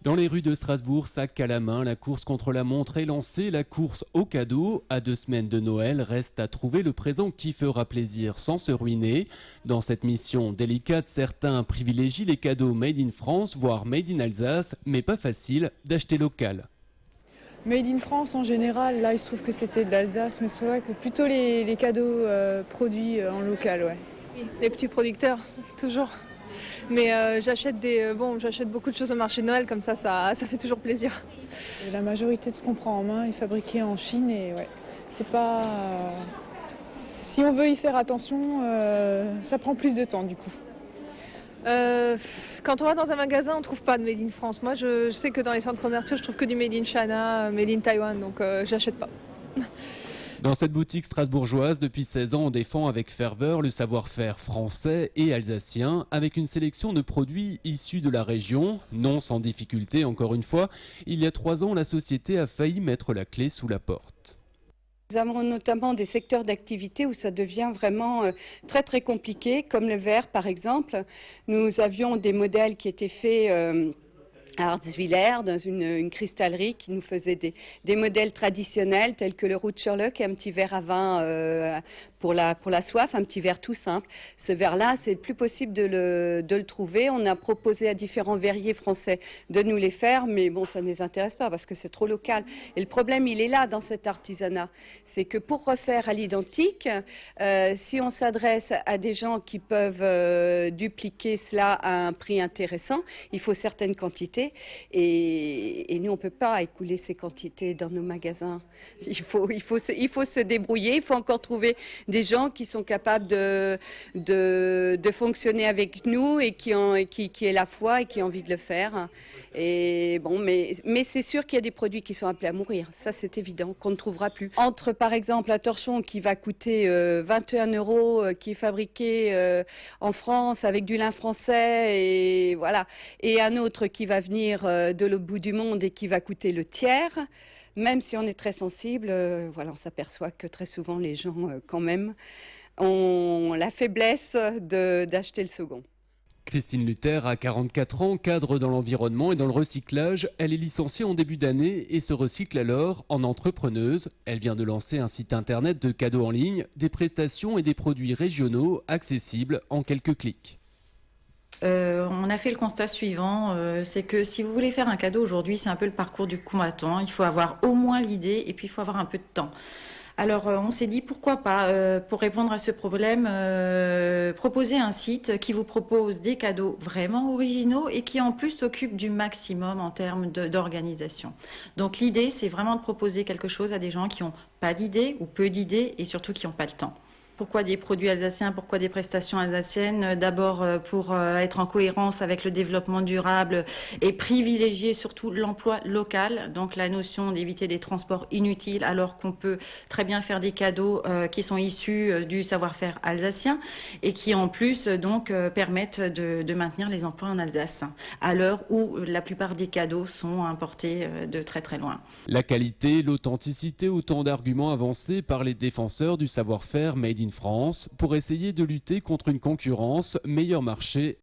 Dans les rues de Strasbourg, sac à la main, la course contre la montre est lancée. La course au cadeau, à 2 semaines de Noël, reste à trouver le présent qui fera plaisir sans se ruiner. Dans cette mission délicate, certains privilégient les cadeaux made in France, voire made in Alsace, mais pas facile d'acheter local. Made in France en général, là il se trouve que c'était de l'Alsace, mais c'est vrai que plutôt les cadeaux produits en local, ouais. Oui, les petits producteurs, toujours. Mais j'achète beaucoup de choses au marché de Noël, comme ça fait toujours plaisir. Et la majorité de ce qu'on prend en main est fabriqué en Chine et ouais, c'est pas... si on veut y faire attention, ça prend plus de temps du coup. Quand on va dans un magasin, on trouve pas de Made in France. Moi, je sais que dans les centres commerciaux, je trouve que du Made in China, Made in Taiwan, donc j'achète pas. Dans cette boutique strasbourgeoise, depuis 16 ans, on défend avec ferveur le savoir-faire français et alsacien, avec une sélection de produits issus de la région. Non sans difficulté, encore une fois, il y a 3 ans, la société a failli mettre la clé sous la porte. Nous avons notamment des secteurs d'activité où ça devient vraiment très très compliqué, comme le verre par exemple. Nous avions des modèles qui étaient faits à Hartswiller, dans une cristallerie qui nous faisait des modèles traditionnels tels que le roux de Sherlock et un petit verre à vin pour la soif, un petit verre tout simple. Ce verre-là, c'est plus possible de le trouver. On a proposé à différents verriers français de nous les faire, mais bon, ça ne les intéresse pas parce que c'est trop local. Et le problème, il est là dans cet artisanat. C'est que pour refaire à l'identique, si on s'adresse à des gens qui peuvent dupliquer cela à un prix intéressant, il faut certaines quantités. Et nous, on ne peut pas écouler ces quantités dans nos magasins. Il faut se débrouiller. Il faut encore trouver des gens qui sont capables de fonctionner avec nous et qui aient la foi et qui ont envie de le faire. Et bon, mais c'est sûr qu'il y a des produits qui sont appelés à mourir. Ça, c'est évident, qu'on ne trouvera plus. Entre, par exemple, un torchon qui va coûter 21 €, qui est fabriqué en France avec du lin français, et voilà, et un autre qui va venir de l'autre bout du monde et qui va coûter le tiers. Même si on est très sensible, voilà, on s'aperçoit que très souvent les gens, quand même, ont la faiblesse d'acheter le second. Christine Luther a 44 ans, cadre dans l'environnement et dans le recyclage. Elle est licenciée en début d'année et se recycle alors en entrepreneuse. Elle vient de lancer un site internet de cadeaux en ligne, des prestations et des produits régionaux accessibles en quelques clics. On a fait le constat suivant, c'est que si vous voulez faire un cadeau aujourd'hui, c'est un peu le parcours du combattant. Il faut avoir au moins l'idée et puis il faut avoir un peu de temps. Alors on s'est dit pourquoi pas, pour répondre à ce problème, proposer un site qui vous propose des cadeaux vraiment originaux et qui en plus s'occupe du maximum en termes d'organisation. Donc l'idée, c'est vraiment de proposer quelque chose à des gens qui n'ont pas d'idées ou peu d'idées et surtout qui n'ont pas le temps. Pourquoi des produits alsaciens? Pourquoi des prestations alsaciennes? D'abord pour être en cohérence avec le développement durable et privilégier surtout l'emploi local. Donc la notion d'éviter des transports inutiles alors qu'on peut très bien faire des cadeaux qui sont issus du savoir-faire alsacien et qui en plus donc permettent de maintenir les emplois en Alsace à l'heure où la plupart des cadeaux sont importés de très très loin. La qualité, l'authenticité, autant d'arguments avancés par les défenseurs du savoir-faire made in France pour essayer de lutter contre une concurrence, meilleur marché